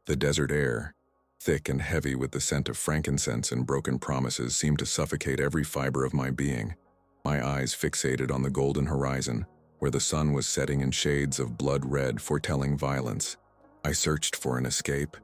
The desert air, thick and heavy with the scent of frankincense and broken promises, seemed to suffocate every fiber of my being. My eyes fixated on the golden horizon, where the sun was setting in shades of blood red, foretelling violence. I searched for an escape,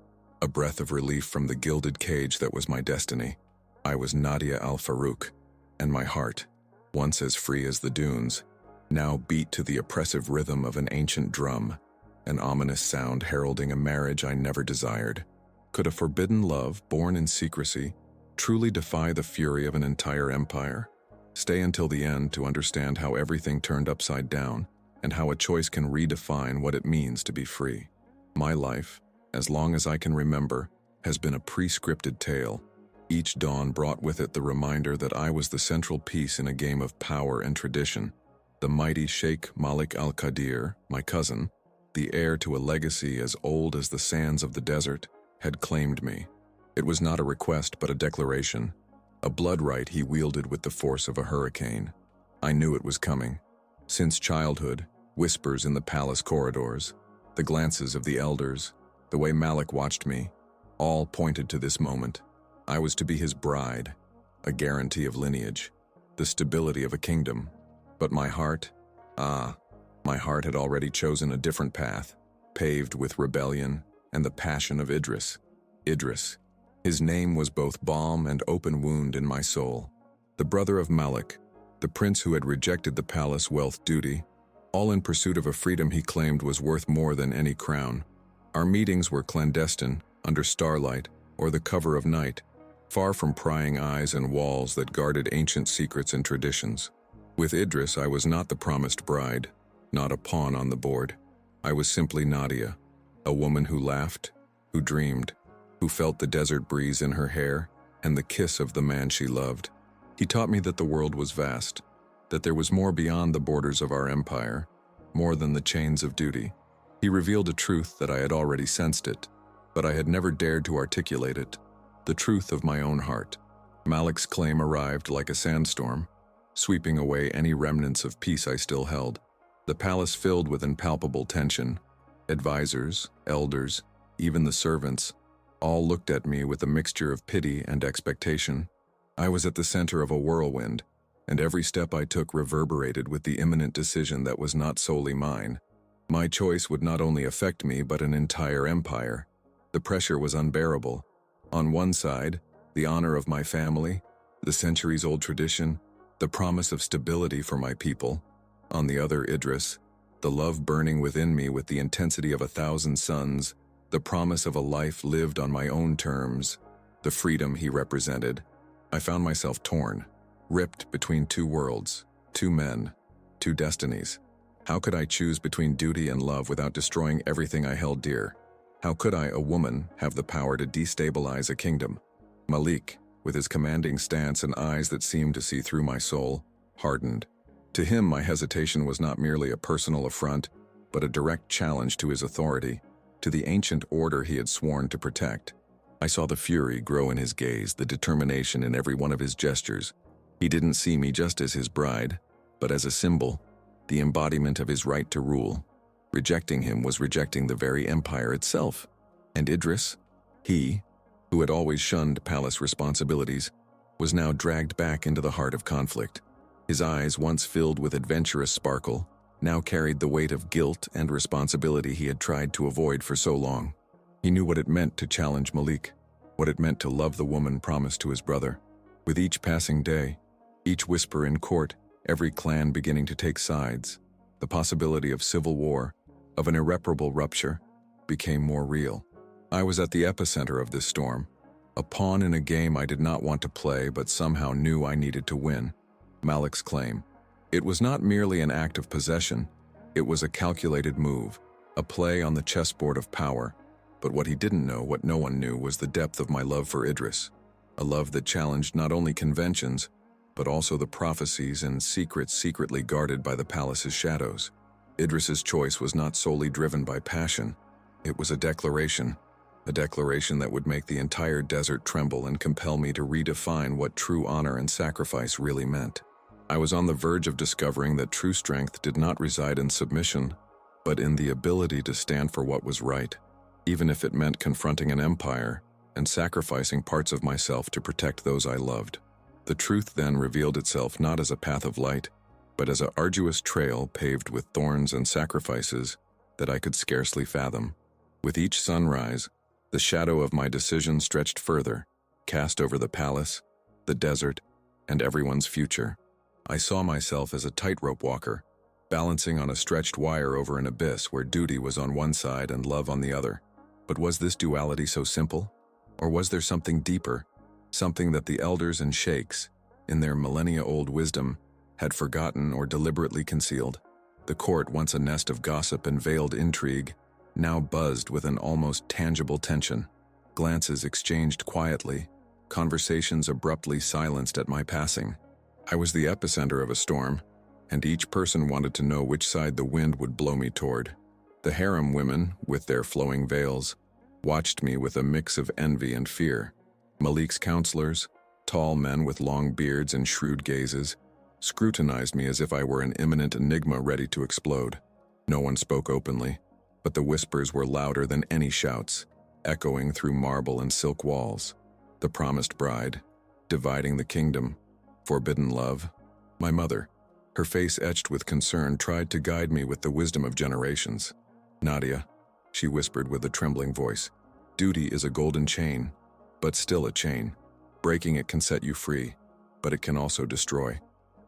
a breath of relief from the gilded cage that was my destiny. I was Nadia al-Farouk, and my heart, once as free as the dunes, now beat to the oppressive rhythm of an ancient drum, an ominous sound heralding a marriage I never desired. Could a forbidden love, born in secrecy, truly defy the fury of an entire empire? Stay until the end to understand how everything turned upside down and how a choice can redefine what it means to be free. My life, as long as I can remember, has been a pre-scripted tale. Each dawn brought with it the reminder that I was the central piece in a game of power and tradition. The mighty Sheikh Malik al-Qadir, my cousin, the heir to a legacy as old as the sands of the desert, had claimed me. It was not a request but a declaration, a blood right he wielded with the force of a hurricane. I knew it was coming. Since childhood, whispers in the palace corridors, the glances of the elders, the way Malik watched me, all pointed to this moment. I was to be his bride, a guarantee of lineage, the stability of a kingdom. But my heart, my heart had already chosen a different path, paved with rebellion and the passion of Idris. Idris. His name was both balm and open wound in my soul. The brother of Malik, the prince who had rejected the palace wealth duty, all in pursuit of a freedom he claimed was worth more than any crown. Our meetings were clandestine, under starlight, or the cover of night, far from prying eyes and walls that guarded ancient secrets and traditions. With Idris, I was not the promised bride, not a pawn on the board. I was simply Nadia, a woman who laughed, who dreamed, who felt the desert breeze in her hair and the kiss of the man she loved. He taught me that the world was vast, that there was more beyond the borders of our empire, more than the chains of duty. He revealed a truth that I had already sensed it, but I had never dared to articulate it, the truth of my own heart. Malik's claim arrived like a sandstorm, sweeping away any remnants of peace I still held. The palace filled with impalpable tension. Advisors, elders, even the servants, all looked at me with a mixture of pity and expectation. I was at the center of a whirlwind, and every step I took reverberated with the imminent decision that was not solely mine. My choice would not only affect me but an entire empire. The pressure was unbearable. On one side, the honor of my family, the centuries-old tradition, the promise of stability for my people. On the other, Idris, the love burning within me with the intensity of 1,000 suns, the promise of a life lived on my own terms, the freedom he represented. I found myself torn, ripped between two worlds, two men, two destinies. How could I choose between duty and love without destroying everything I held dear? How could I, a woman, have the power to destabilize a kingdom? Malik, with his commanding stance and eyes that seemed to see through my soul, hardened. To him, my hesitation was not merely a personal affront, but a direct challenge to his authority, to the ancient order he had sworn to protect. I saw the fury grow in his gaze, the determination in every one of his gestures. He didn't see me just as his bride, but as a symbol, the embodiment of his right to rule. Rejecting him was rejecting the very empire itself. And Idris, he, who had always shunned palace responsibilities, was now dragged back into the heart of conflict. His eyes, once filled with adventurous sparkle, now carried the weight of guilt and responsibility he had tried to avoid for so long. He knew what it meant to challenge Malik, what it meant to love the woman promised to his brother. With each passing day, each whisper in court, every clan beginning to take sides, the possibility of civil war, of an irreparable rupture, became more real. I was at the epicenter of this storm, a pawn in a game I did not want to play but somehow knew I needed to win. Malik's claim. It was not merely an act of possession, it was a calculated move, a play on the chessboard of power. But what he didn't know, what no one knew, was the depth of my love for Idris, a love that challenged not only conventions, but also the prophecies and secrets secretly guarded by the palace's shadows. Idris's choice was not solely driven by passion, it was a declaration that would make the entire desert tremble and compel me to redefine what true honor and sacrifice really meant. I was on the verge of discovering that true strength did not reside in submission, but in the ability to stand for what was right. even if it meant confronting an empire and sacrificing parts of myself to protect those I loved. The truth then revealed itself not as a path of light, but as an arduous trail paved with thorns and sacrifices that I could scarcely fathom. With each sunrise, the shadow of my decision stretched further, cast over the palace, the desert, and everyone's future. I saw myself as a tightrope walker, balancing on a stretched wire over an abyss where duty was on one side and love on the other. But was this duality so simple? Or was there something deeper, something that the elders and sheikhs, in their millennia-old wisdom, had forgotten or deliberately concealed? The court, once a nest of gossip and veiled intrigue, now buzzed with an almost tangible tension. Glances exchanged quietly, conversations abruptly silenced at my passing. I was the epicenter of a storm, and each person wanted to know which side the wind would blow me toward. The harem women, with their flowing veils, watched me with a mix of envy and fear. Malik's counselors, tall men with long beards and shrewd gazes, scrutinized me as if I were an imminent enigma ready to explode. No one spoke openly, but the whispers were louder than any shouts, echoing through marble and silk walls. The promised bride, dividing the kingdom, forbidden love. My mother, her face etched with concern, tried to guide me with the wisdom of generations. "Nadia," she whispered with a trembling voice, "duty is a golden chain, but still a chain. Breaking it can set you free, but it can also destroy."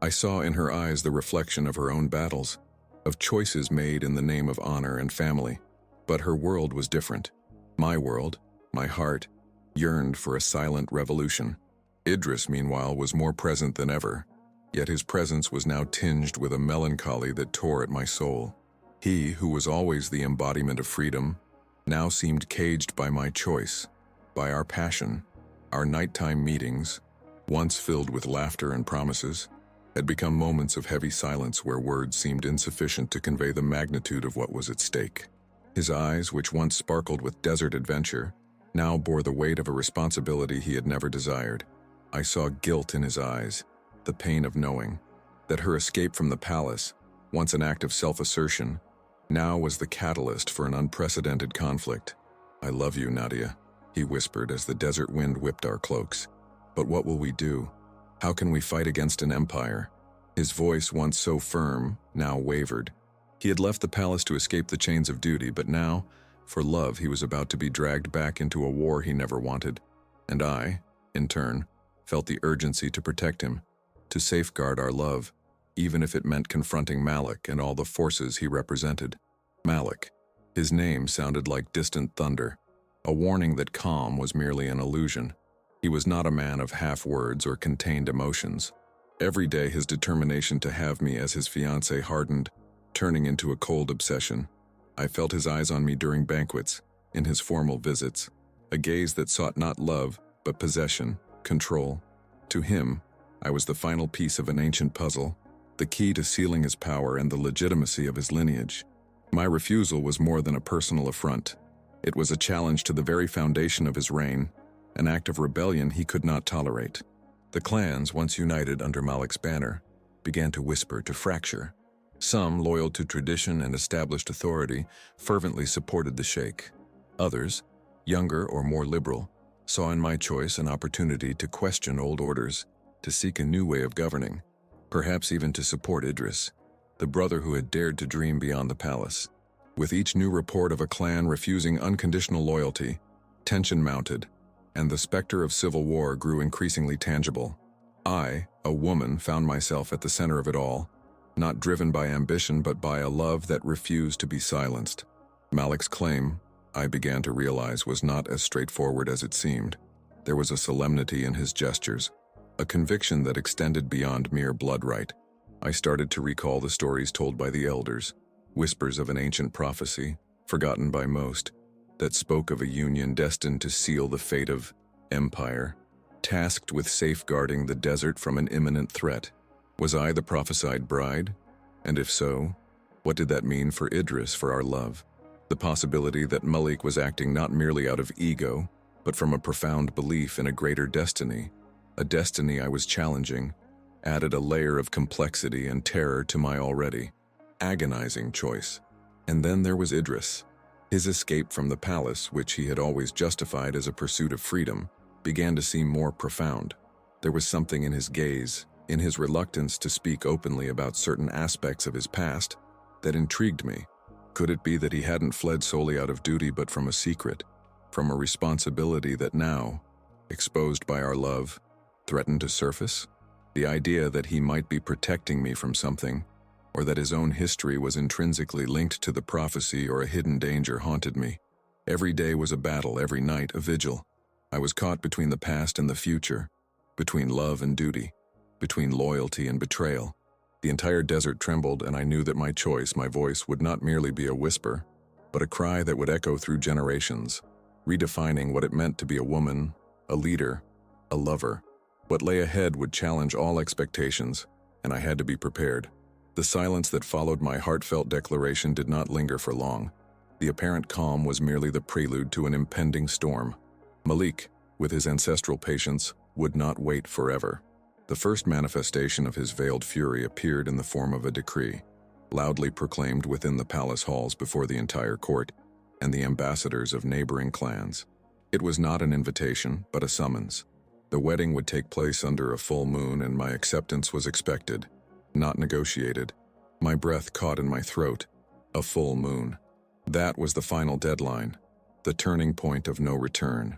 I saw in her eyes the reflection of her own battles, of choices made in the name of honor and family. But her world was different. My world, my heart, yearned for a silent revolution. Idris, meanwhile, was more present than ever, yet his presence was now tinged with a melancholy that tore at my soul. He, who was always the embodiment of freedom, now seemed caged by my choice, by our passion. Our nighttime meetings, once filled with laughter and promises, had become moments of heavy silence where words seemed insufficient to convey the magnitude of what was at stake. His eyes, which once sparkled with desert adventure, now bore the weight of a responsibility he had never desired. I saw guilt in his eyes, the pain of knowing that her escape from the palace, once an act of self-assertion, now was the catalyst for an unprecedented conflict. "I love you, Nadia," he whispered as the desert wind whipped our cloaks. "But what will we do? How can we fight against an empire?" His voice, once so firm, now wavered. He had left the palace to escape the chains of duty, but now, for love, he was about to be dragged back into a war he never wanted. And I, in turn, felt the urgency to protect him, to safeguard our love, even if it meant confronting Malik and all the forces he represented. Malik. His name sounded like distant thunder, a warning that calm was merely an illusion. He was not a man of half words or contained emotions. Every day his determination to have me as his fiancée hardened, turning into a cold obsession. I felt his eyes on me during banquets, in his formal visits, a gaze that sought not love, but possession, control. To him, I was the final piece of an ancient puzzle, the key to sealing his power and the legitimacy of his lineage. My refusal was more than a personal affront. It was a challenge to the very foundation of his reign, an act of rebellion he could not tolerate. The clans, once united under Malik's banner, began to whisper, to fracture. Some, loyal to tradition and established authority, fervently supported the Sheikh. Others, younger or more liberal, saw in my choice an opportunity to question old orders, to seek a new way of governing, perhaps even to support Idris, the brother who had dared to dream beyond the palace. With each new report of a clan refusing unconditional loyalty, tension mounted, and the specter of civil war grew increasingly tangible. I, a woman, found myself at the center of it all, not driven by ambition but by a love that refused to be silenced. Malik's claim, I began to realize, was not as straightforward as it seemed. There was a solemnity in his gestures, a conviction that extended beyond mere blood right. I started to recall the stories told by the elders, whispers of an ancient prophecy, forgotten by most, that spoke of a union destined to seal the fate of empire, tasked with safeguarding the desert from an imminent threat. Was I the prophesied bride? And if so, what did that mean for Idris, for our love? The possibility that Malik was acting not merely out of ego, but from a profound belief in a greater destiny, a destiny I was challenging, added a layer of complexity and terror to my already agonizing choice. And then there was Idris. His escape from the palace, which he had always justified as a pursuit of freedom, began to seem more profound. There was something in his gaze, in his reluctance to speak openly about certain aspects of his past, that intrigued me. Could it be that he hadn't fled solely out of duty but from a secret, from a responsibility that now, exposed by our love, threatened to surface? The idea that he might be protecting me from something, or that his own history was intrinsically linked to the prophecy or a hidden danger haunted me. Every day was a battle, every night a vigil. I was caught between the past and the future, between love and duty, between loyalty and betrayal. The entire desert trembled, and I knew that my choice, my voice, would not merely be a whisper, but a cry that would echo through generations, redefining what it meant to be a woman, a leader, a lover. What lay ahead would challenge all expectations, and I had to be prepared. The silence that followed my heartfelt declaration did not linger for long. The apparent calm was merely the prelude to an impending storm. Malik, with his ancestral patience, would not wait forever. The first manifestation of his veiled fury appeared in the form of a decree, loudly proclaimed within the palace halls before the entire court and the ambassadors of neighboring clans. It was not an invitation, but a summons. The wedding would take place under a full moon, and my acceptance was expected, not negotiated. My breath caught in my throat. A full moon. That was the final deadline, the turning point of no return.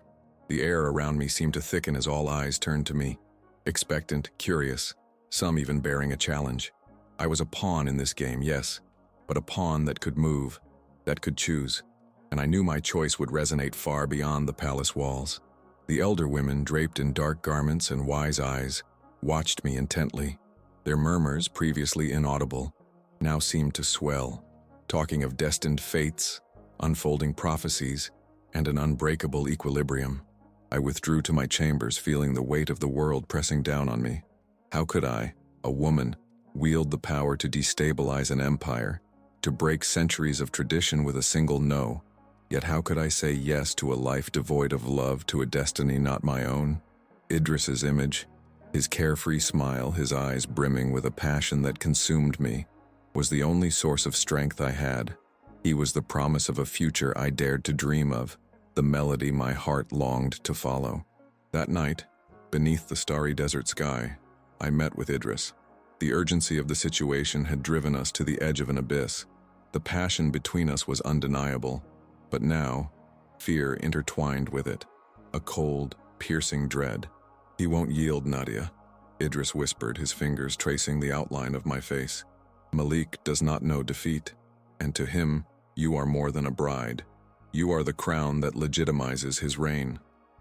The air around me seemed to thicken as all eyes turned to me, expectant, curious, some even bearing a challenge. I was a pawn in this game, yes, but a pawn that could move, that could choose, and I knew my choice would resonate far beyond the palace walls. The elder women, draped in dark garments and wise eyes, watched me intently. Their murmurs, previously inaudible, now seemed to swell, talking of destined fates, unfolding prophecies, and an unbreakable equilibrium. I withdrew to my chambers, feeling the weight of the world pressing down on me. How could I, a woman, wield the power to destabilize an empire, to break centuries of tradition with a single no? Yet how could I say yes to a life devoid of love, to a destiny not my own? Idris's image, his carefree smile, his eyes brimming with a passion that consumed me, was the only source of strength I had. He was the promise of a future I dared to dream of, the melody my heart longed to follow. That night, beneath the starry desert sky, I met with Idris. The urgency of the situation had driven us to the edge of an abyss. The passion between us was undeniable, but now, fear intertwined with it, a cold, piercing dread. "He won't yield, Nadia," Idris whispered, his fingers tracing the outline of my face. "Malik does not know defeat, and to him, you are more than a bride. You are the crown that legitimizes his reign."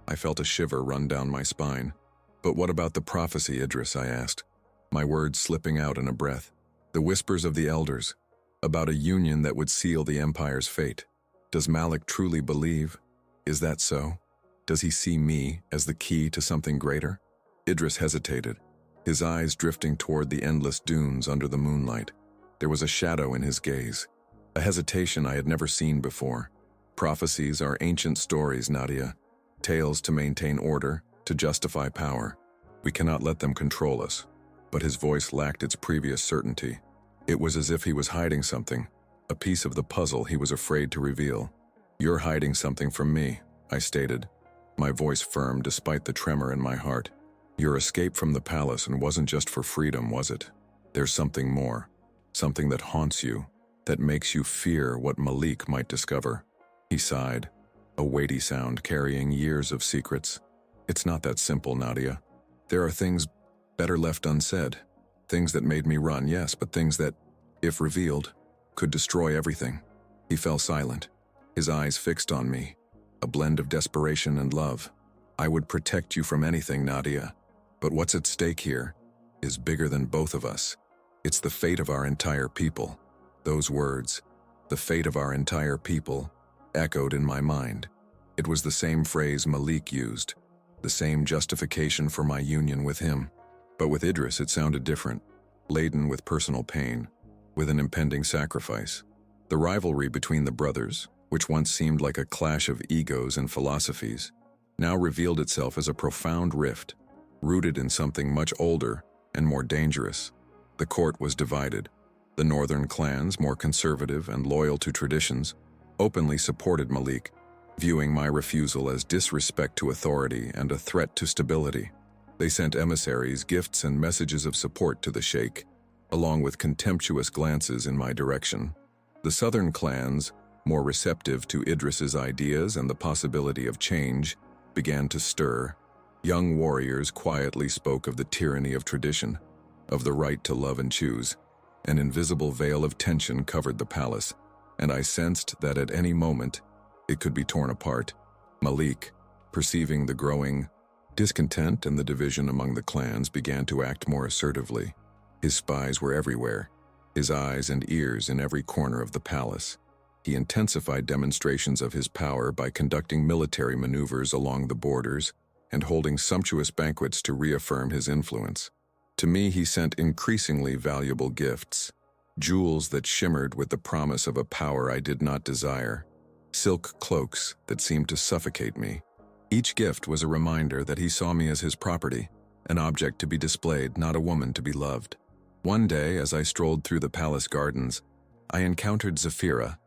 I felt a shiver run down my spine. "But what about the prophecy, Idris?" I asked, my words slipping out in a breath. "The whispers of the elders, about a union that would seal the empire's fate. Does Malik truly believe? Is that so? Does he see me as the key to something greater?" Idris hesitated, his eyes drifting toward the endless dunes under the moonlight. There was a shadow in his gaze, a hesitation I had never seen before. "Prophecies are ancient stories, Nadia. Tales to maintain order, to justify power. We cannot let them control us." But his voice lacked its previous certainty. It was as if he was hiding something, a piece of the puzzle he was afraid to reveal. "You're hiding something from me," I stated, my voice firm despite the tremor in my heart. "Your escape from the palace and wasn't just for freedom, was it? There's something more, something that haunts you, that makes you fear what Malik might discover." He sighed, a weighty sound carrying years of secrets. "It's not that simple, Nadia. There are things better left unsaid. Things that made me run, yes, but things that, if revealed, could destroy everything." He fell silent, his eyes fixed on me, a blend of desperation and love. "I would protect you from anything, Nadia, but what's at stake here is bigger than both of us. It's the fate of our entire people." Those words, "the fate of our entire people," echoed in my mind. It was the same phrase Malik used, the same justification for my union with him. But with Idris it sounded different, laden with personal pain, with an impending sacrifice. The rivalry between the brothers, which once seemed like a clash of egos and philosophies, now revealed itself as a profound rift, rooted in something much older and more dangerous. The court was divided. The northern clans, more conservative and loyal to traditions, openly supported Malik, viewing my refusal as disrespect to authority and a threat to stability. They sent emissaries, gifts, and messages of support to the Sheikh, along with contemptuous glances in my direction. The southern clans, more receptive to Idris's ideas and the possibility of change, began to stir. Young warriors quietly spoke of the tyranny of tradition, of the right to love and choose. An invisible veil of tension covered the palace, and I sensed that at any moment it could be torn apart. Malik, perceiving the growing discontent and the division among the clans, began to act more assertively. His spies were everywhere, his eyes and ears in every corner of the palace. He intensified demonstrations of his power by conducting military maneuvers along the borders and holding sumptuous banquets to reaffirm his influence. To me, he sent increasingly valuable gifts, jewels that shimmered with the promise of a power I did not desire, silk cloaks that seemed to suffocate me. Each gift was a reminder that he saw me as his property, an object to be displayed, not a woman to be loved. One day, as I strolled through the palace gardens, I encountered Zafira,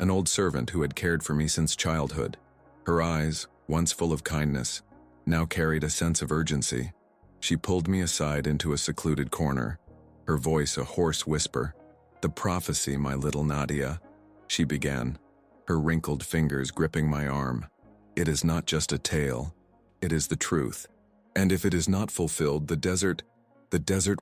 an old servant who had cared for me since childhood. Her eyes, once full of kindness, now carried a sense of urgency. She pulled me aside into a secluded corner, her voice a hoarse whisper. "The prophecy, my little Nadia," she began, her wrinkled fingers gripping my arm. "It is not just a tale, it is the truth. And if it is not fulfilled, the desert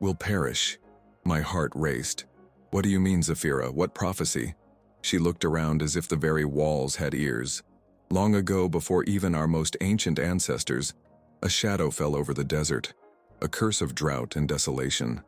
will perish." My heart raced. "What do you mean, Zafira? What prophecy?" She looked around as if the very walls had ears. Long ago, before even our most ancient ancestors, a shadow fell over the desert, a curse of drought and desolation.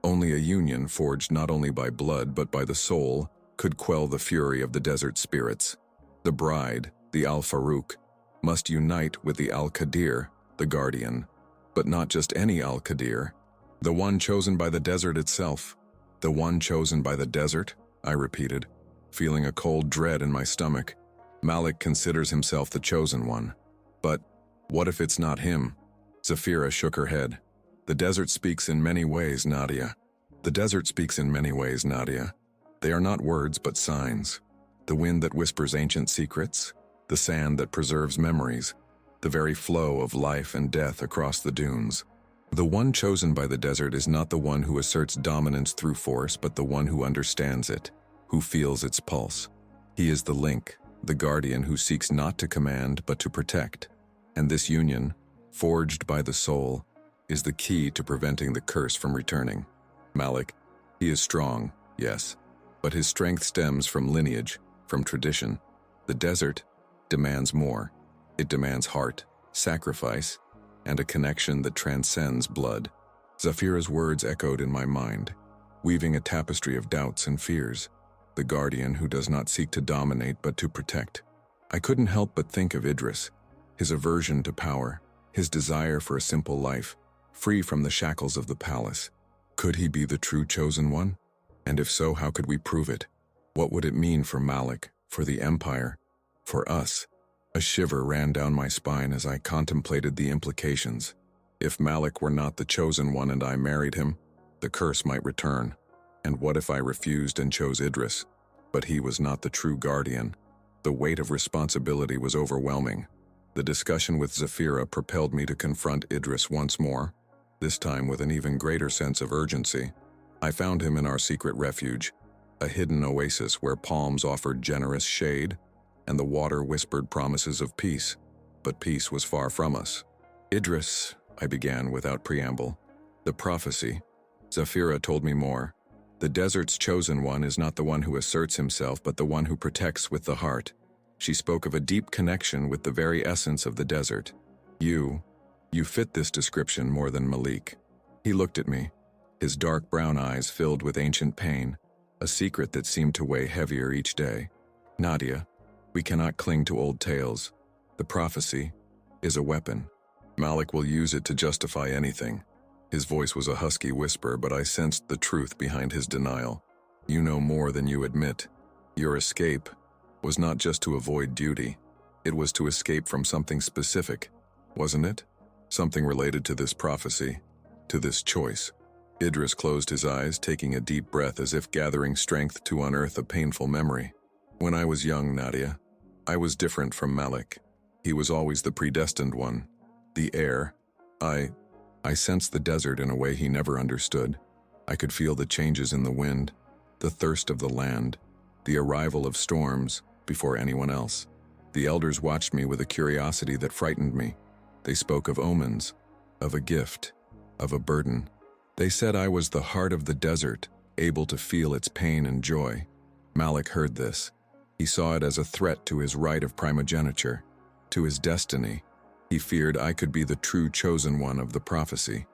Only a union forged not only by blood but by the soul could quell the fury of the desert spirits. The bride, the Al-Farouk, must unite with the Al-Qadir, the guardian. But not just any Al-Qadir. The one chosen by the desert itself. "The one chosen by the desert?" I repeated, feeling a cold dread in my stomach. Malik considers himself the chosen one. But what if it's not him? Zafira shook her head. "The desert speaks in many ways, Nadia. The desert speaks in many ways, Nadia. They are not words but signs. The wind that whispers ancient secrets, the sand that preserves memories, the very flow of life and death across the dunes. The one chosen by the desert is not the one who asserts dominance through force, but the one who understands it, who feels its pulse. He is the link, the guardian who seeks not to command but to protect. And this union, forged by the soul, is the key to preventing the curse from returning. Malik, he is strong, yes, but his strength stems from lineage, from tradition. The desert demands more. It demands heart, sacrifice, and a connection that transcends blood." Zafira's words echoed in my mind, weaving a tapestry of doubts and fears. The guardian who does not seek to dominate but to protect. I couldn't help but think of Idris, his aversion to power, his desire for a simple life, free from the shackles of the palace. Could he be the true chosen one? And if so, how could we prove it? What would it mean for Malik, for the empire, for us? A shiver ran down my spine as I contemplated the implications. If Malik were not the chosen one and I married him, the curse might return. And what if I refused and chose Idris? But he was not the true guardian. The weight of responsibility was overwhelming. The discussion with Zafira propelled me to confront Idris once more, this time with an even greater sense of urgency. I found him in our secret refuge, a hidden oasis where palms offered generous shade and the water whispered promises of peace. But peace was far from us. "Idris," I began without preamble. "The prophecy." Zafira told me more. "The desert's chosen one is not the one who asserts himself, but the one who protects with the heart." She spoke of a deep connection with the very essence of the desert. You fit this description more than Malik." He looked at me, his dark brown eyes filled with ancient pain, a secret that seemed to weigh heavier each day. "Nadia, we cannot cling to old tales. The prophecy is a weapon. Malik will use it to justify anything." His voice was a husky whisper, but I sensed the truth behind his denial. "You know more than you admit. Your escape was not just to avoid duty. It was to escape from something specific, wasn't it? Something related to this prophecy, to this choice." Idris closed his eyes, taking a deep breath as if gathering strength to unearth a painful memory. When I was young, Nadia, I was different from Malik. He was always the predestined one, the heir. I sensed the desert in a way he never understood. I could feel the changes in the wind, the thirst of the land, the arrival of storms before anyone else. The elders watched me with a curiosity that frightened me. They spoke of omens, of a gift, of a burden. They said I was the heart of the desert, able to feel its pain and joy. Malik heard this. He saw it as a threat to his right of primogeniture, to his destiny. He feared I could be the true chosen one of the prophecy,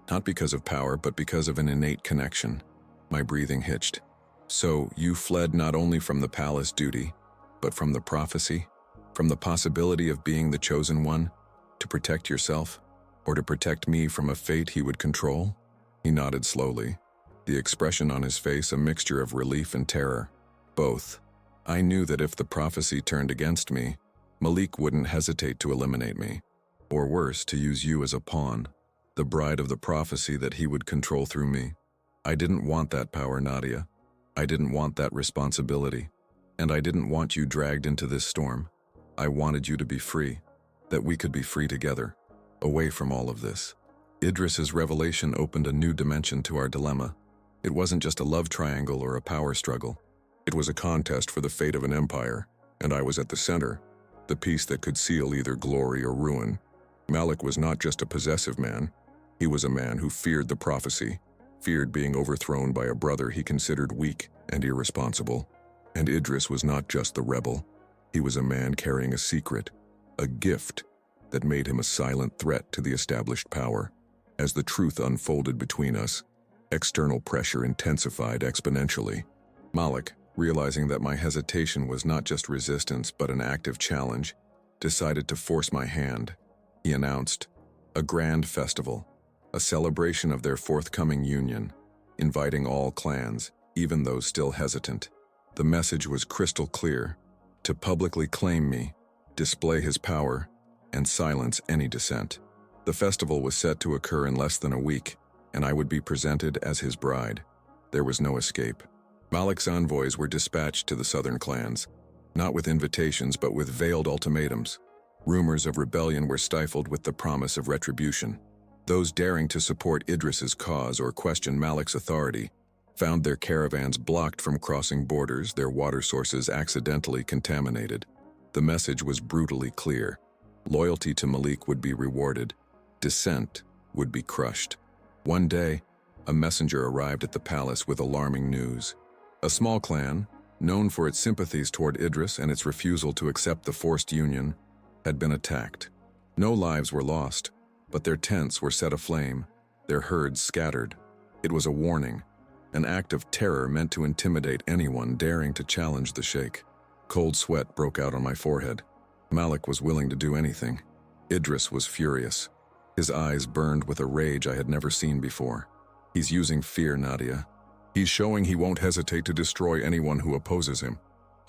not because of power, but because of an innate connection. My breathing hitched. So you fled not only from the palace duty, but from the prophecy, from the possibility of being the chosen one, to protect yourself, or to protect me from a fate he would control? He nodded slowly, the expression on his face a mixture of relief and terror. Both. I knew that if the prophecy turned against me, Malik wouldn't hesitate to eliminate me, or worse, to use you as a pawn, the bride of the prophecy that he would control through me. I didn't want that power, Nadia. I didn't want that responsibility, and I didn't want you dragged into this storm. I wanted you to be free, that we could be free together, away from all of this. Idris's revelation opened a new dimension to our dilemma. It wasn't just a love triangle or a power struggle. It was a contest for the fate of an empire, and I was at the center, the piece that could seal either glory or ruin. Malik was not just a possessive man. He was a man who feared the prophecy, feared being overthrown by a brother he considered weak and irresponsible. And Idris was not just the rebel. He was a man carrying a secret, a gift that made him a silent threat to the established power. As the truth unfolded between us, external pressure intensified exponentially. Malik, realizing that my hesitation was not just resistance but an active challenge, decided to force my hand. He announced a grand festival, a celebration of their forthcoming union, inviting all clans, even those still hesitant. The message was crystal clear: to publicly claim me, display his power, and silence any dissent. The festival was set to occur in less than a week, and I would be presented as his bride. There was no escape. Malik's envoys were dispatched to the southern clans, not with invitations but with veiled ultimatums. Rumors of rebellion were stifled with the promise of retribution. Those daring to support Idris's cause or question Malik's authority found their caravans blocked from crossing borders, their water sources accidentally contaminated. The message was brutally clear. Loyalty to Malik would be rewarded. Dissent would be crushed. One day, a messenger arrived at the palace with alarming news. A small clan, known for its sympathies toward Idris and its refusal to accept the forced union, had been attacked. No lives were lost, but their tents were set aflame, their herds scattered. It was a warning, an act of terror meant to intimidate anyone daring to challenge the Sheikh. Cold sweat broke out on my forehead. Malik was willing to do anything. Idris was furious. His eyes burned with a rage I had never seen before. He's using fear, Nadia. He's showing he won't hesitate to destroy anyone who opposes him.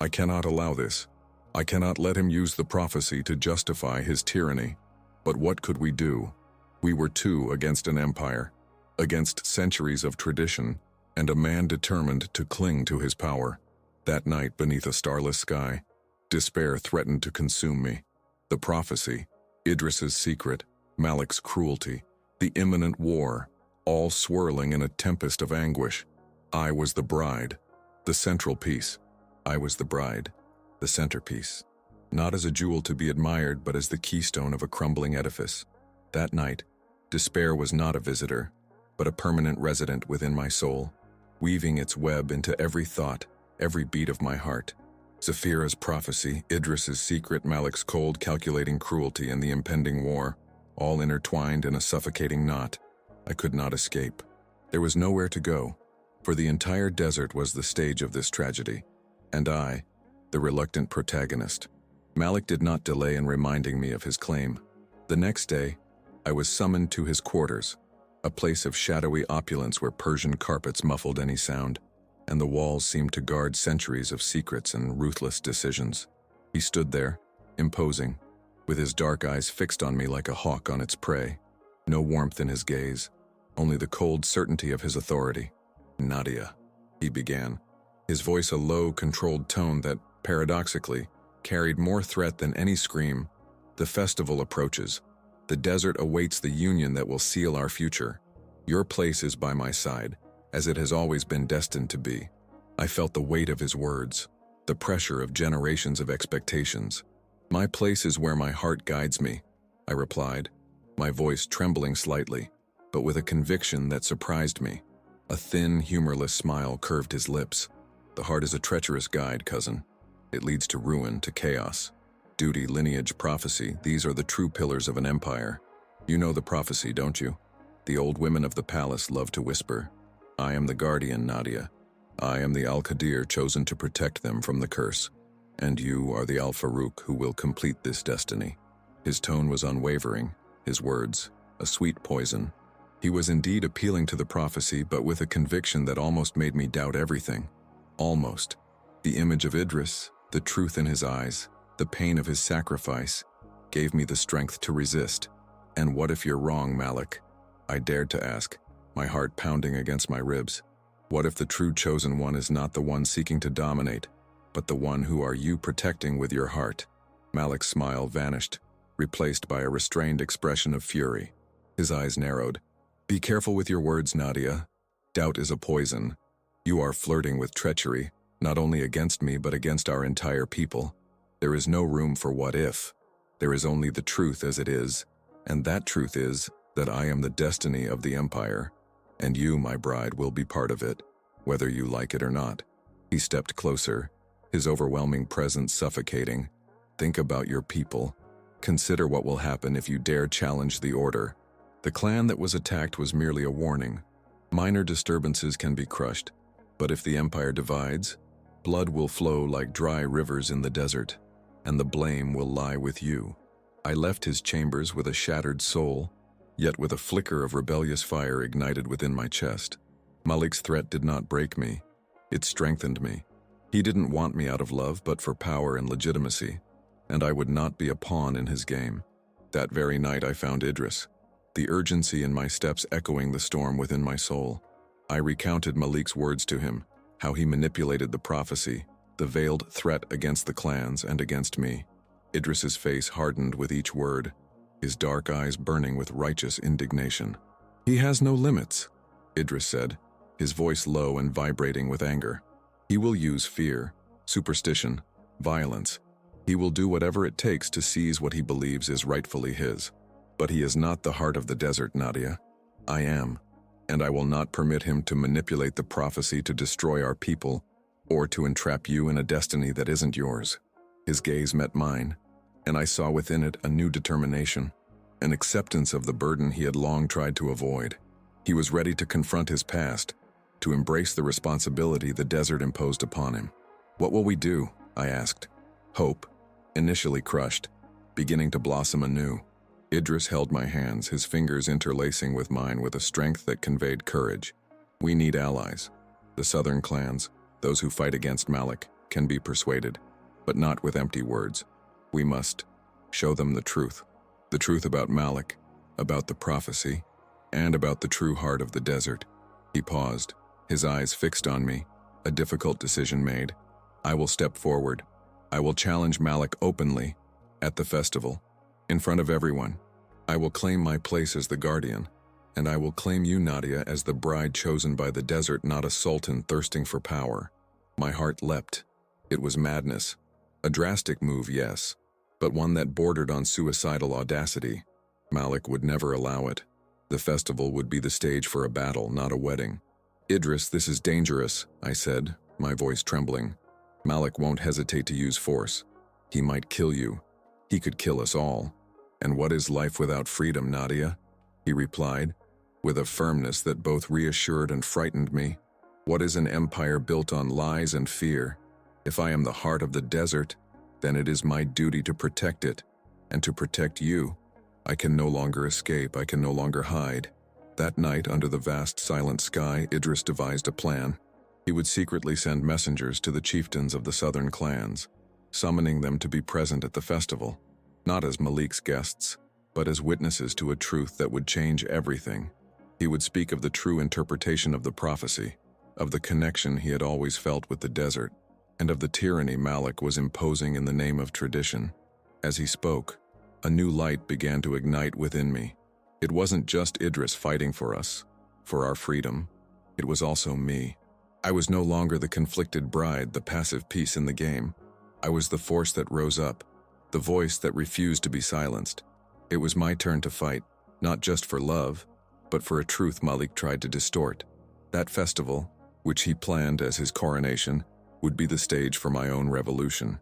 I cannot allow this. I cannot let him use the prophecy to justify his tyranny. But what could we do? We were two against an empire, against centuries of tradition, and a man determined to cling to his power. That night, beneath a starless sky, despair threatened to consume me. The prophecy, Idris's secret, Malik's cruelty, the imminent war, all swirling in a tempest of anguish. I was the bride, the central piece. I was the bride, the centerpiece. Not as a jewel to be admired, but as the keystone of a crumbling edifice. That night, despair was not a visitor, but a permanent resident within my soul, weaving its web into every thought, every beat of my heart. Zafira's prophecy, Idris's secret, Malik's cold, calculating cruelty, and the impending war, all intertwined in a suffocating knot. I could not escape. There was nowhere to go, for the entire desert was the stage of this tragedy, and I, the reluctant protagonist. Malik did not delay in reminding me of his claim. The next day, I was summoned to his quarters, a place of shadowy opulence where Persian carpets muffled any sound, and the walls seemed to guard centuries of secrets and ruthless decisions. He stood there, imposing, with his dark eyes fixed on me like a hawk on its prey. No warmth in his gaze, only the cold certainty of his authority. "Nadia," he began, his voice a low, controlled tone that paradoxically, carried more threat than any scream. The festival approaches. The desert awaits the union that will seal our future. Your place is by my side, as it has always been destined to be. I felt the weight of his words, the pressure of generations of expectations. My place is where my heart guides me, I replied, my voice trembling slightly, but with a conviction that surprised me. A thin, humorless smile curved his lips. The heart is a treacherous guide, cousin. It leads to ruin, to chaos. Duty, lineage, prophecy, these are the true pillars of an empire. You know the prophecy, don't you? The old women of the palace love to whisper, I am the guardian, Nadia. I am the Al-Qadir chosen to protect them from the curse. And you are the Al-Farouk who will complete this destiny. His tone was unwavering, his words, a sweet poison. He was indeed appealing to the prophecy, but with a conviction that almost made me doubt everything. Almost. The image of Idris, the truth in his eyes, the pain of his sacrifice, gave me the strength to resist. And what if you're wrong, Malik? I dared to ask, my heart pounding against my ribs. What if the true chosen one is not the one seeking to dominate, but the one who are you protecting with your heart? Malik's smile vanished, replaced by a restrained expression of fury. His eyes narrowed. Be careful with your words, Nadia. Doubt is a poison. You are flirting with treachery, not only against me but against our entire people. There is no room for what if. There is only the truth as it is, and that truth is that I am the destiny of the empire, and you, my bride, will be part of it, whether you like it or not. He stepped closer, his overwhelming presence suffocating. Think about your people. Consider what will happen if you dare challenge the order. The clan that was attacked was merely a warning. Minor disturbances can be crushed, but if the empire divides, blood will flow like dry rivers in the desert, and the blame will lie with you. I left his chambers with a shattered soul, yet with a flicker of rebellious fire ignited within my chest. Malik's threat did not break me. It strengthened me. He didn't want me out of love, but for power and legitimacy, and I would not be a pawn in his game. That very night I found Idris, the urgency in my steps echoing the storm within my soul. I recounted Malik's words to him, how he manipulated the prophecy, the veiled threat against the clans and against me. Idris's face hardened with each word, his dark eyes burning with righteous indignation. He has no limits, Idris said, his voice low and vibrating with anger. He will use fear, superstition, violence. He will do whatever it takes to seize what he believes is rightfully his. But he is not the heart of the desert, Nadia. I am, and I will not permit him to manipulate the prophecy to destroy our people or to entrap you in a destiny that isn't yours. His gaze met mine, and I saw within it a new determination, an acceptance of the burden he had long tried to avoid. He was ready to confront his past, to embrace the responsibility the desert imposed upon him. What will we do? I asked. Hope, initially crushed, beginning to blossom anew. Idris held my hands, his fingers interlacing with mine with a strength that conveyed courage. We need allies. The southern clans, those who fight against Malik, can be persuaded, but not with empty words. We must show them the truth about Malik, about the prophecy, and about the true heart of the desert. He paused, his eyes fixed on me, a difficult decision made. I will step forward. I will challenge Malik openly, at the festival, in front of everyone. I will claim my place as the guardian, and I will claim you, Nadia, as the bride chosen by the desert, not a sultan thirsting for power. My heart leapt. It was madness. A drastic move, yes, but one that bordered on suicidal audacity. Malik would never allow it. The festival would be the stage for a battle, not a wedding. Idris, this is dangerous, I said, my voice trembling. Malik won't hesitate to use force. He might kill you. He could kill us all. And what is life without freedom, Nadia? He replied, with a firmness that both reassured and frightened me. What is an empire built on lies and fear? If I am the heart of the desert, then it is my duty to protect it, and to protect you. I can no longer escape, I can no longer hide. That night, under the vast silent sky, Idris devised a plan. He would secretly send messengers to the chieftains of the southern clans, summoning them to be present at the festival, not as Malik's guests, but as witnesses to a truth that would change everything. He would speak of the true interpretation of the prophecy, of the connection he had always felt with the desert, and of the tyranny Malik was imposing in the name of tradition. As he spoke, a new light began to ignite within me. It wasn't just Idris fighting for us, for our freedom. It was also me. I was no longer the conflicted bride, the passive piece in the game. I was the force that rose up, the voice that refused to be silenced. It was my turn to fight, not just for love, but for a truth Malik tried to distort. That festival, which he planned as his coronation, would be the stage for my own revolution.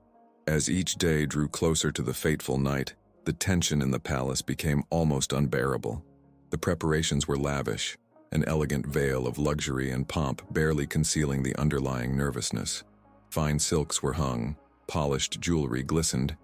As each day drew closer to the fateful night, the tension in the palace became almost unbearable. The preparations were lavish, an elegant veil of luxury and pomp barely concealing the underlying nervousness. Fine silks were hung, polished jewelry glistened,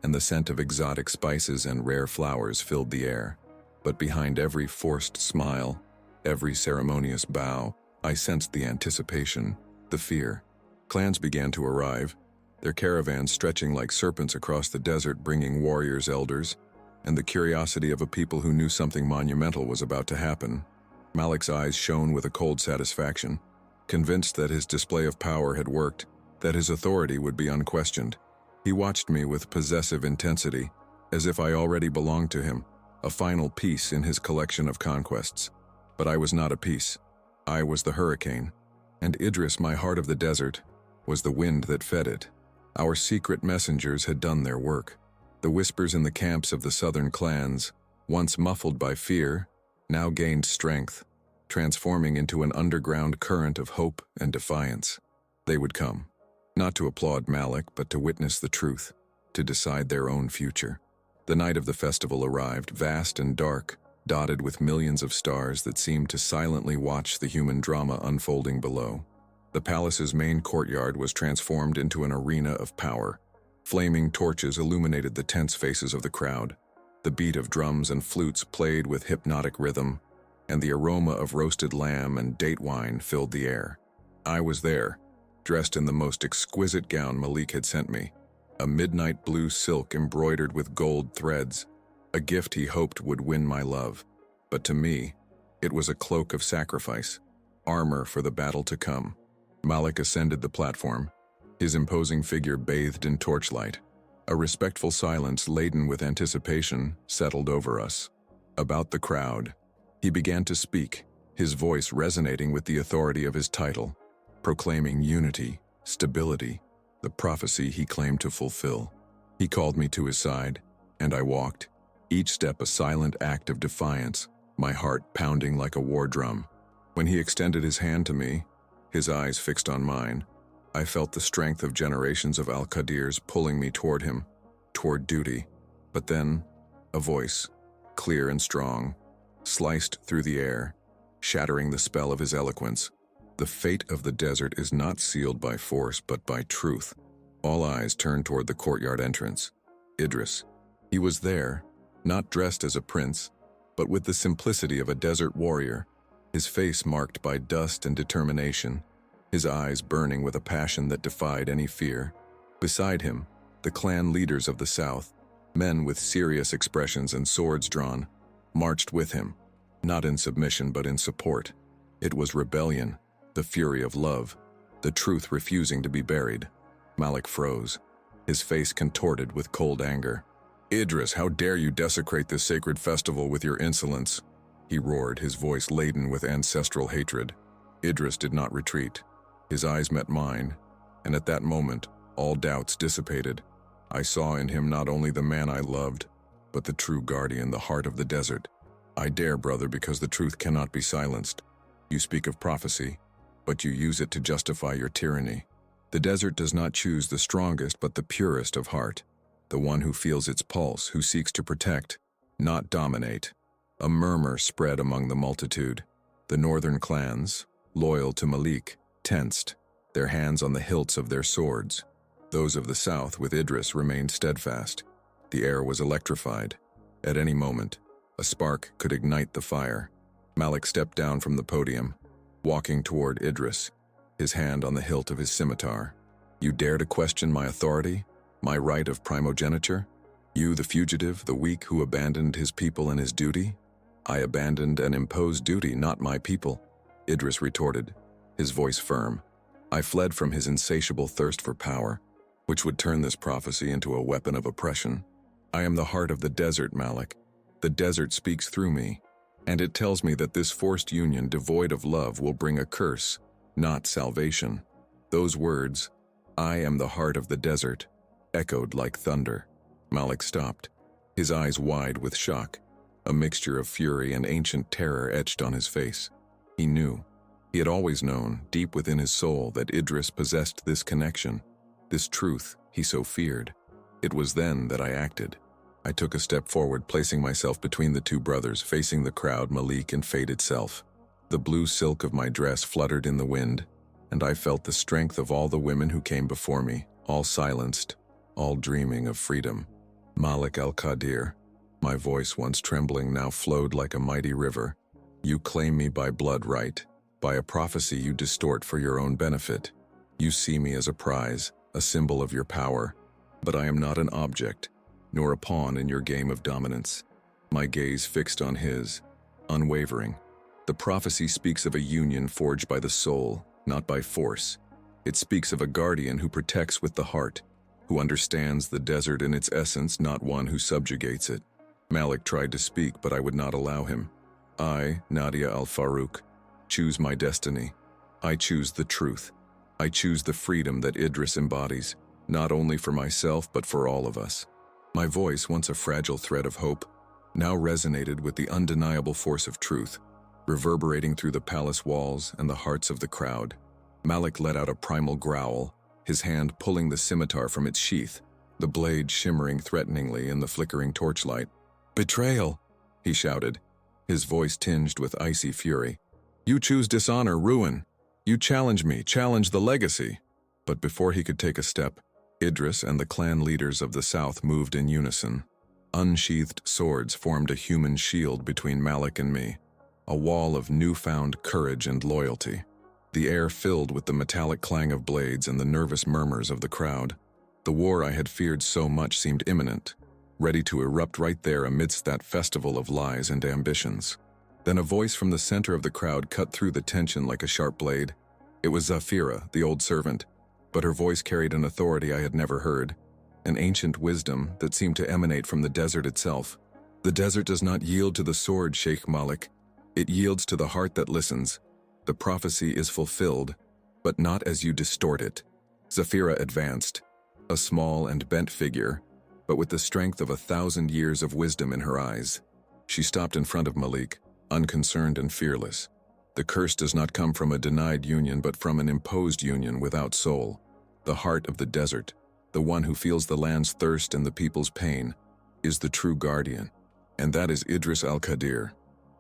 and the scent of exotic spices and rare flowers filled the air. But behind every forced smile, every ceremonious bow, I sensed the anticipation, the fear. Clans began to arrive, their caravans stretching like serpents across the desert bringing warriors, elders, and the curiosity of a people who knew something monumental was about to happen. Malik's eyes shone with a cold satisfaction, convinced that his display of power had worked, that his authority would be unquestioned. He watched me with possessive intensity, as if I already belonged to him, a final piece in his collection of conquests. But I was not a piece. I was the hurricane, and Idris, my heart of the desert, was the wind that fed it. Our secret messengers had done their work. The whispers in the camps of the southern clans, once muffled by fear, now gained strength, transforming into an underground current of hope and defiance. They would come, not to applaud Malik, but to witness the truth, to decide their own future. The night of the festival arrived, vast and dark, dotted with millions of stars that seemed to silently watch the human drama unfolding below. The palace's main courtyard was transformed into an arena of power. Flaming torches illuminated the tense faces of the crowd. The beat of drums and flutes played with hypnotic rhythm, and the aroma of roasted lamb and date wine filled the air. I was there, dressed in the most exquisite gown Malik had sent me, a midnight blue silk embroidered with gold threads, a gift he hoped would win my love. But to me, it was a cloak of sacrifice, armor for the battle to come. Malik ascended the platform, his imposing figure bathed in torchlight. A respectful silence laden with anticipation settled over us. About the crowd, he began to speak, his voice resonating with the authority of his title, proclaiming unity, stability, the prophecy he claimed to fulfill. He called me to his side, and I walked, each step a silent act of defiance, my heart pounding like a war drum. When he extended his hand to me, his eyes fixed on mine, I felt the strength of generations of Al-Qadirs pulling me toward him, toward duty. But then, a voice, clear and strong, sliced through the air, shattering the spell of his eloquence. The fate of the desert is not sealed by force, but by truth. All eyes turned toward the courtyard entrance. Idris. He was there, not dressed as a prince, but with the simplicity of a desert warrior, his face marked by dust and determination, his eyes burning with a passion that defied any fear. Beside him, the clan leaders of the South, men with serious expressions and swords drawn, marched with him, not in submission but in support. It was rebellion, the fury of love, the truth refusing to be buried. Malik froze, his face contorted with cold anger. "Idris, how dare you desecrate this sacred festival with your insolence?" he roared, his voice laden with ancestral hatred. Idris did not retreat. His eyes met mine, and at that moment, all doubts dissipated. I saw in him not only the man I loved, but the true guardian, the heart of the desert. "I dare, brother, because the truth cannot be silenced. You speak of prophecy, but you use it to justify your tyranny. The desert does not choose the strongest but the purest of heart, the one who feels its pulse, who seeks to protect, not dominate." A murmur spread among the multitude. The northern clans, loyal to Malik, tensed, their hands on the hilts of their swords. Those of the south, with Idris, remained steadfast. The air was electrified. At any moment, a spark could ignite the fire. Malik stepped down from the podium, walking toward Idris, his hand on the hilt of his scimitar. "You dare to question my authority, my right of primogeniture? You, the fugitive, the weak who abandoned his people and his duty?" "I abandoned and imposed duty, not my people," Idris retorted, his voice firm. I fled from his insatiable thirst for power, which would turn this prophecy into a weapon of oppression. I am the heart of the desert, Malik. The desert speaks through me, and it tells me that this forced union devoid of love will bring a curse, not salvation. Those words, "I am the heart of the desert," echoed like thunder. Malik stopped, his eyes wide with shock. A mixture of fury and ancient terror etched on his face. He knew. He had always known, deep within his soul, that Idris possessed this connection, this truth he so feared. It was then that I acted. I took a step forward, placing myself between the two brothers, facing the crowd, Malik and fate itself. The blue silk of my dress fluttered in the wind, and I felt the strength of all the women who came before me, all silenced, all dreaming of freedom. Malik al-Qadir, my voice once trembling now flowed like a mighty river. You claim me by blood right, by a prophecy you distort for your own benefit. You see me as a prize, a symbol of your power, but I am not an object, nor a pawn in your game of dominance. My gaze fixed on his, unwavering. The prophecy speaks of a union forged by the soul, not by force. It speaks of a guardian who protects with the heart, who understands the desert in its essence, not one who subjugates it. Malik tried to speak, but I would not allow him. I, Nadia al-Farouk, choose my destiny. I choose the truth. I choose the freedom that Idris embodies, not only for myself but for all of us. My voice, once a fragile thread of hope, now resonated with the undeniable force of truth, reverberating through the palace walls and the hearts of the crowd. Malik let out a primal growl, his hand pulling the scimitar from its sheath, the blade shimmering threateningly in the flickering torchlight. "Betrayal!" he shouted, his voice tinged with icy fury. "You choose dishonor, ruin. You challenge me, challenge the legacy." But before he could take a step, Idris and the clan leaders of the south moved in unison. Unsheathed swords formed a human shield between Malik and me, a wall of newfound courage and loyalty. The air filled with the metallic clang of blades and the nervous murmurs of the crowd. The war I had feared so much seemed imminent, ready to erupt right there amidst that festival of lies and ambitions. Then a voice from the center of the crowd cut through the tension like a sharp blade. It was Zafira, the old servant, but her voice carried an authority I had never heard, an ancient wisdom that seemed to emanate from the desert itself. "The desert does not yield to the sword, Sheikh Malik. It yields to the heart that listens. The prophecy is fulfilled, but not as you distort it." Zafira advanced, a small and bent figure, but with the strength of 1,000 years of wisdom in her eyes. She stopped in front of Malik, unconcerned and fearless. "The curse does not come from a denied union, but from an imposed union without soul. The heart of the desert, the one who feels the land's thirst and the people's pain, is the true guardian, and that is Idris al-Qadir."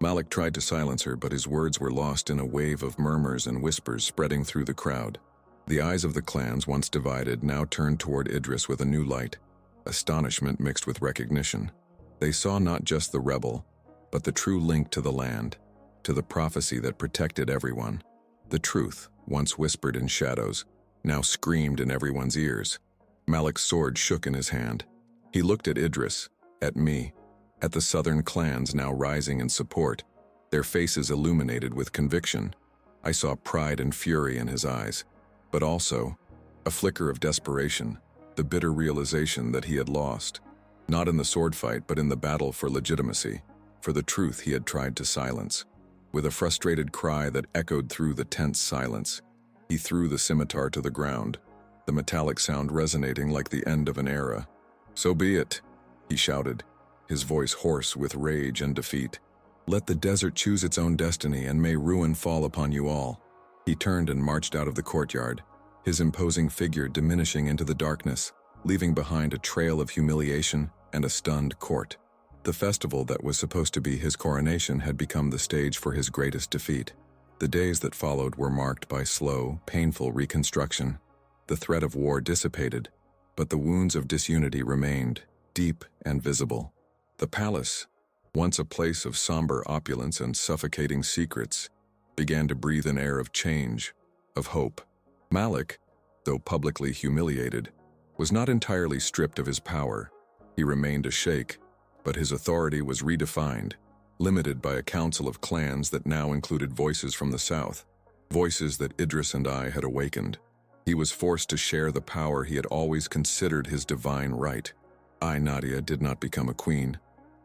Malik tried to silence her, but his words were lost in a wave of murmurs and whispers spreading through the crowd. The eyes of the clans, once divided, now turned toward Idris with a new light, astonishment mixed with recognition. They saw not just the rebel, but the true link to the land, to the prophecy that protected everyone. The truth, once whispered in shadows, now screamed in everyone's ears. Malik's sword shook in his hand. He looked at Idris, at me, at the southern clans now rising in support, their faces illuminated with conviction. I saw pride and fury in his eyes, but also a flicker of desperation, the bitter realization that he had lost, not in the sword fight but in the battle for legitimacy, for the truth he had tried to silence. With a frustrated cry that echoed through the tense silence, he threw the scimitar to the ground, the metallic sound resonating like the end of an era. "So be it," he shouted, his voice hoarse with rage and defeat. "Let the desert choose its own destiny, and may ruin fall upon you all." He turned and marched out of the courtyard, his imposing figure diminishing into the darkness, leaving behind a trail of humiliation and a stunned court. The festival that was supposed to be his coronation had become the stage for his greatest defeat. The days that followed were marked by slow, painful reconstruction. The threat of war dissipated, but the wounds of disunity remained, deep and visible. The palace, once a place of somber opulence and suffocating secrets, began to breathe an air of change, of hope. Malik, though publicly humiliated, was not entirely stripped of his power. He remained a sheikh, but his authority was redefined, limited by a council of clans that now included voices from the south. voices that Idris and I had awakened. He was forced to share the power he had always considered his divine right. I, Nadia, did not become a queen,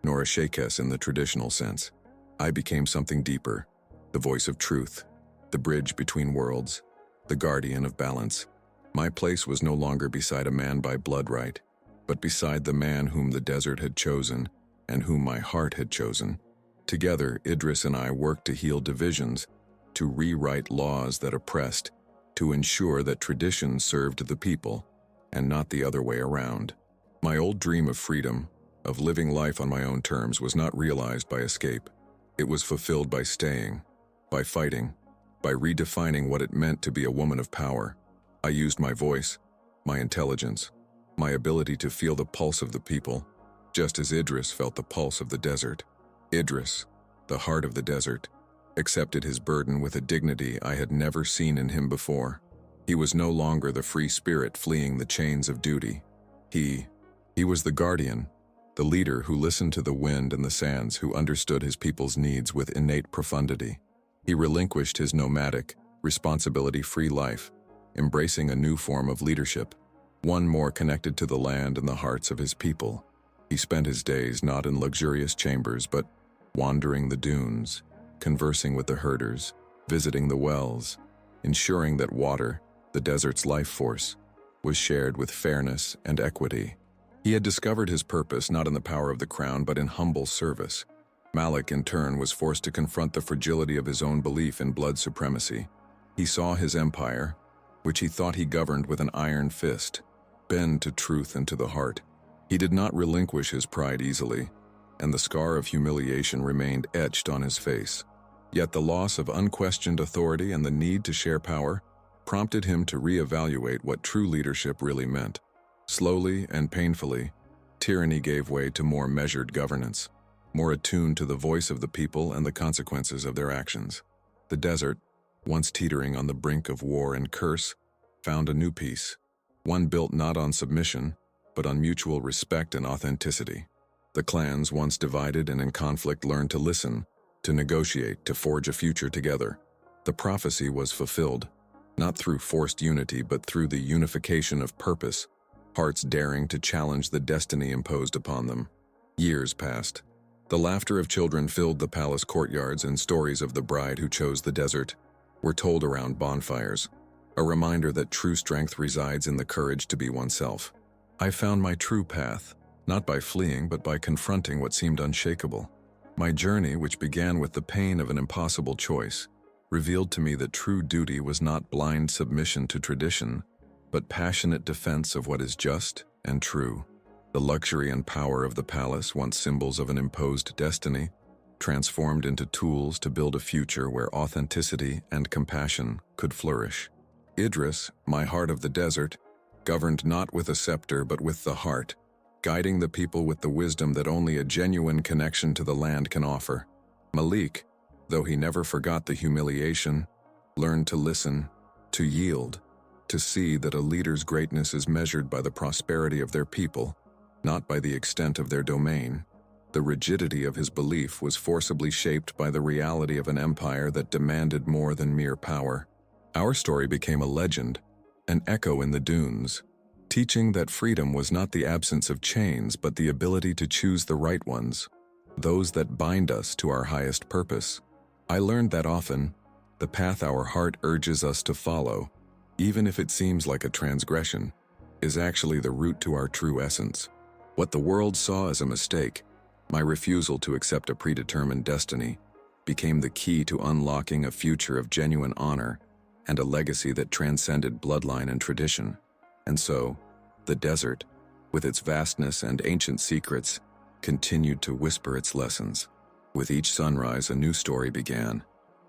nor a sheikhess in the traditional sense. I became something deeper, the voice of truth, the bridge between worlds, the guardian of balance. My place was no longer beside a man by blood right, but beside the man whom the desert had chosen and whom my heart had chosen. Together, Idris and I worked to heal divisions, to rewrite laws that oppressed, to ensure that tradition served the people, and not the other way around. My old dream of freedom, of living life on my own terms, was not realized by escape. It was fulfilled by staying, by fighting, by redefining what it meant to be a woman of power. I used my voice, my intelligence, my ability to feel the pulse of the people, just as Idris felt the pulse of the desert. Idris, the heart of the desert, accepted his burden with a dignity I had never seen in him before. He was no longer the free spirit fleeing the chains of duty. He was the guardian, the leader who listened to the wind and the sands, who understood his people's needs with innate profundity. He relinquished his nomadic, responsibility-free life, embracing a new form of leadership, one more connected to the land and the hearts of his people. He spent his days not in luxurious chambers, but wandering the dunes, conversing with the herders, visiting the wells, ensuring that water, the desert's life force, was shared with fairness and equity. He had discovered his purpose not in the power of the crown, but in humble service. Malik, in turn, was forced to confront the fragility of his own belief in blood supremacy. He saw his empire, which he thought he governed with an iron fist, bend to truth and to the heart. He did not relinquish his pride easily, and the scar of humiliation remained etched on his face. Yet the loss of unquestioned authority and the need to share power prompted him to reevaluate what true leadership really meant. Slowly and painfully, tyranny gave way to more measured governance, more attuned to the voice of the people and the consequences of their actions. The desert, once teetering on the brink of war and curse, found a new peace, one built not on submission, but on mutual respect and authenticity. The clans, once divided and in conflict, learned to listen, to negotiate, to forge a future together. The prophecy was fulfilled, not through forced unity, but through the unification of purpose, hearts daring to challenge the destiny imposed upon them. Years passed. The laughter of children filled the palace courtyards, and stories of the bride who chose the desert were told around bonfires, a reminder that true strength resides in the courage to be oneself. I found my true path, not by fleeing, but by confronting what seemed unshakable. My journey, which began with the pain of an impossible choice, revealed to me that true duty was not blind submission to tradition, but passionate defense of what is just and true. The luxury and power of the palace, once symbols of an imposed destiny, transformed into tools to build a future where authenticity and compassion could flourish. Idris, my heart of the desert, governed not with a scepter but with the heart, guiding the people with the wisdom that only a genuine connection to the land can offer. Malik, though he never forgot the humiliation, learned to listen, to yield, to see that a leader's greatness is measured by the prosperity of their people, not by the extent of their domain. The rigidity of his belief was forcibly shaped by the reality of an empire that demanded more than mere power. Our story became a legend, an echo in the dunes, teaching that freedom was not the absence of chains, but the ability to choose the right ones, those that bind us to our highest purpose. I learned that often, the path our heart urges us to follow, even if it seems like a transgression, is actually the route to our true essence. What the world saw as a mistake, my refusal to accept a predetermined destiny, became the key to unlocking a future of genuine honor and a legacy that transcended bloodline and tradition. And so, the desert, with its vastness and ancient secrets, continued to whisper its lessons. With each sunrise, a new story began,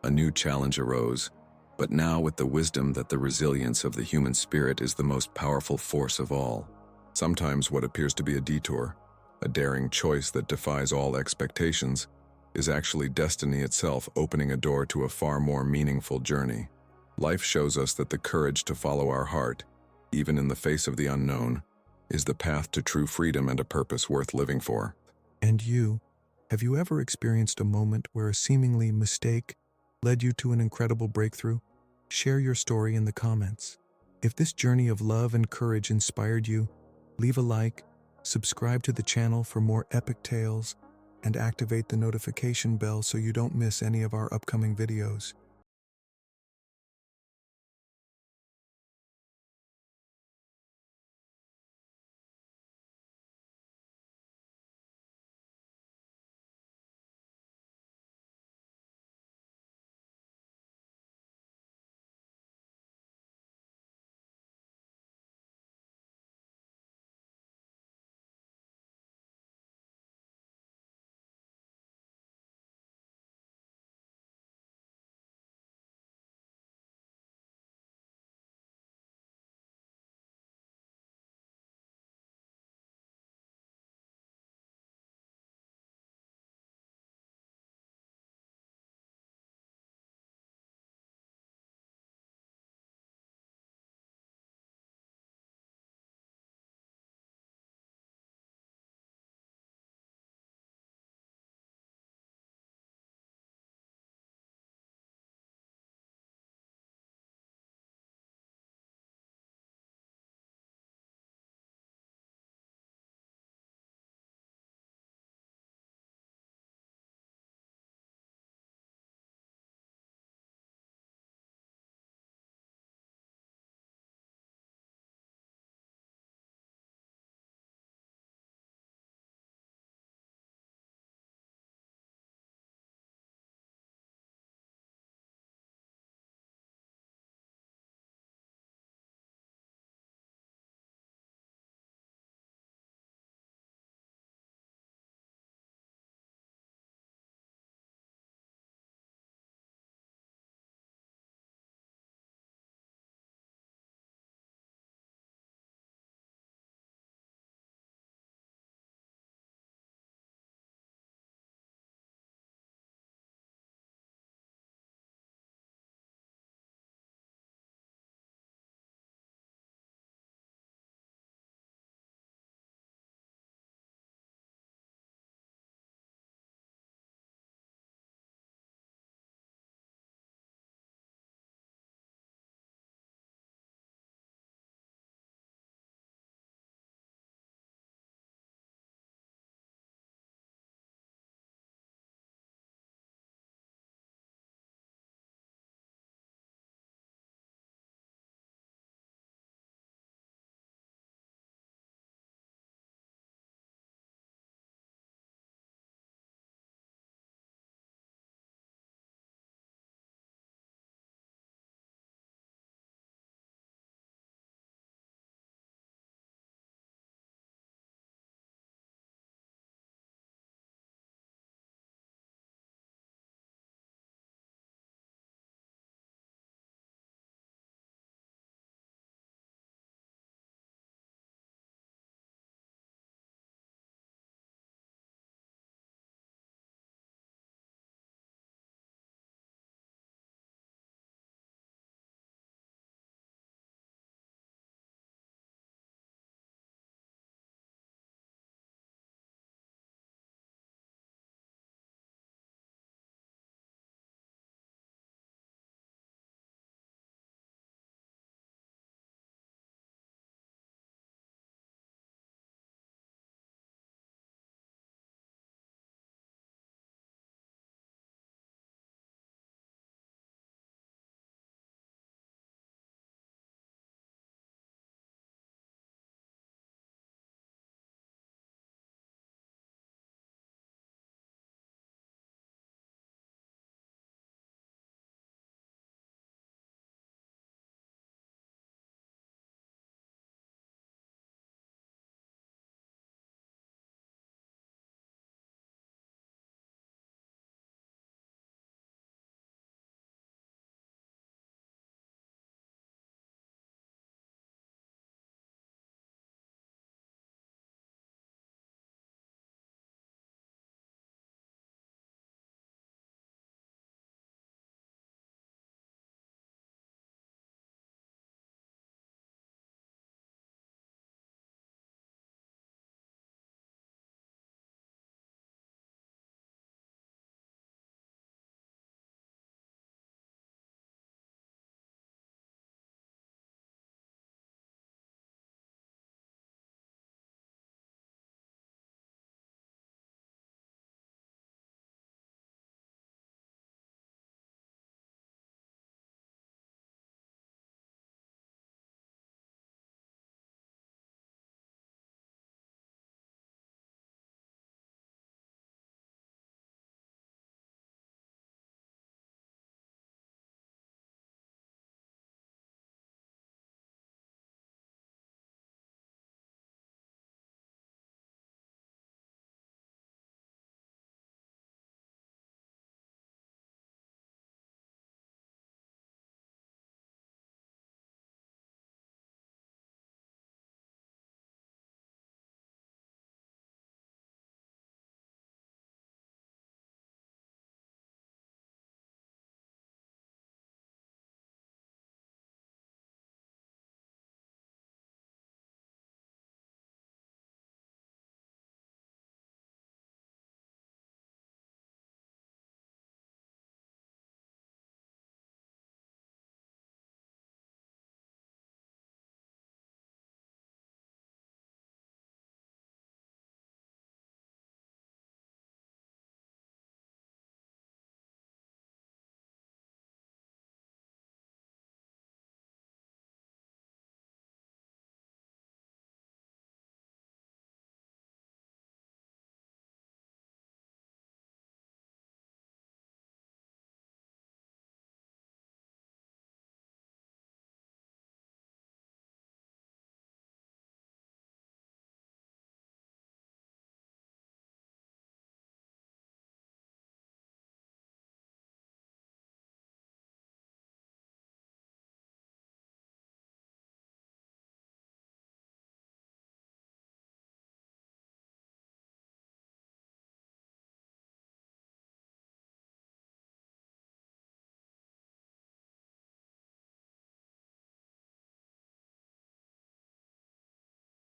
a new challenge arose, but now with the wisdom that the resilience of the human spirit is the most powerful force of all. Sometimes what appears to be a detour, a daring choice that defies all expectations, is actually destiny itself opening a door to a far more meaningful journey. Life shows us that the courage to follow our heart, even in the face of the unknown, is the path to true freedom and a purpose worth living for. And you, have you ever experienced a moment where a seemingly mistake led you to an incredible breakthrough? Share your story in the comments. If this journey of love and courage inspired you, leave a like, subscribe to the channel for more epic tales, and activate the notification bell so you don't miss any of our upcoming videos.